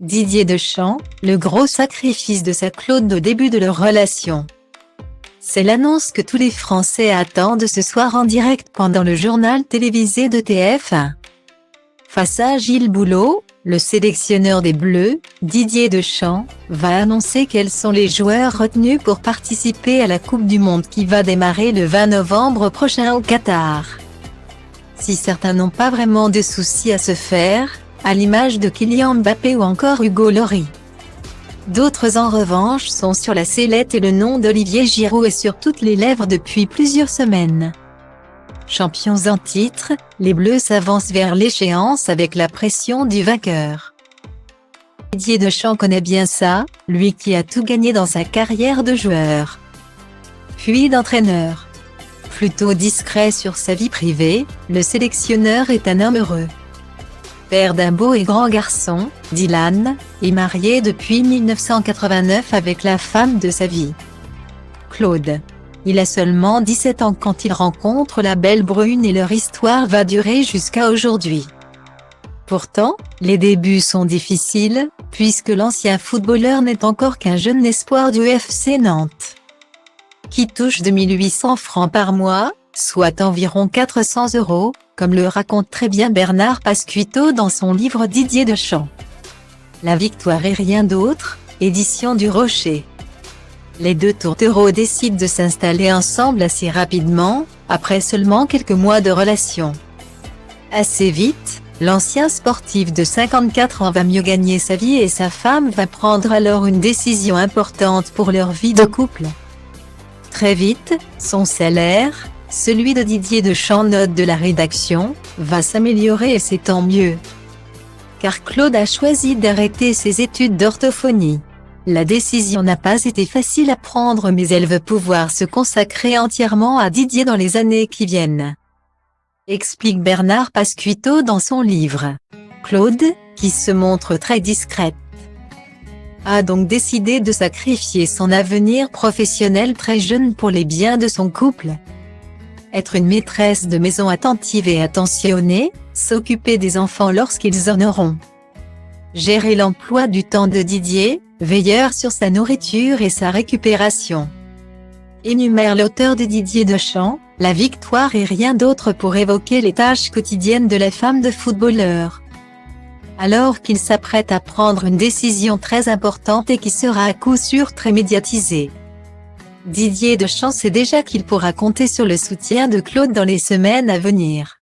Didier Deschamps, le gros sacrifice de sa Claude au début de leur relation. C'est l'annonce que tous les Français attendent ce soir en direct pendant le journal télévisé de TF1. Face à Gilles Boulot, le sélectionneur des Bleus, Didier Deschamps, va annoncer quels sont les joueurs retenus pour participer à la Coupe du Monde qui va démarrer le 20 novembre prochain au Qatar. Si certains n'ont pas vraiment de soucis à se faire, à l'image de Kylian Mbappé ou encore Hugo Lloris. D'autres en revanche sont sur la sellette et le nom d'Olivier Giroud est sur toutes les lèvres depuis plusieurs semaines. Champions en titre, les Bleus s'avancent vers l'échéance avec la pression du vainqueur. Didier Deschamps connaît bien ça, lui qui a tout gagné dans sa carrière de joueur. Puis d'entraîneur. Plutôt discret sur sa vie privée, le sélectionneur est un homme heureux. Père d'un beau et grand garçon, Dylan, est marié depuis 1989 avec la femme de sa vie, Claude. Il a seulement 17 ans quand il rencontre la belle brune et leur histoire va durer jusqu'à aujourd'hui. Pourtant, les débuts sont difficiles, puisque l'ancien footballeur n'est encore qu'un jeune espoir du FC Nantes, qui touche 2800 francs par mois, soit environ 400 €, comme le raconte très bien Bernard Pasquito dans son livre Didier Deschamps. La victoire et rien d'autre, édition du Rocher. Les deux tourtereaux décident de s'installer ensemble assez rapidement, après seulement quelques mois de relation. Assez vite, l'ancien sportif de 54 ans va mieux gagner sa vie et sa femme va prendre alors une décision importante pour leur vie de couple. Très vite, son salaire, celui de Didier Deschamps, note de la rédaction, va s'améliorer et c'est tant mieux. Car Claude a choisi d'arrêter ses études d'orthophonie. La décision n'a pas été facile à prendre mais elle veut pouvoir se consacrer entièrement à Didier dans les années qui viennent. Explique Bernard Pasquito dans son livre. Claude, qui se montre très discrète, a donc décidé de sacrifier son avenir professionnel très jeune pour les biens de son couple. Être une maîtresse de maison attentive et attentionnée, s'occuper des enfants lorsqu'ils en auront. Gérer l'emploi du temps de Didier, veilleur sur sa nourriture et sa récupération. Énumère l'auteur de Didier Deschamps, la victoire et rien d'autre pour évoquer les tâches quotidiennes de la femme de footballeur. Alors qu'il s'apprête à prendre une décision très importante et qui sera à coup sûr très médiatisée. Didier Deschamps sait déjà qu'il pourra compter sur le soutien de Claude dans les semaines à venir.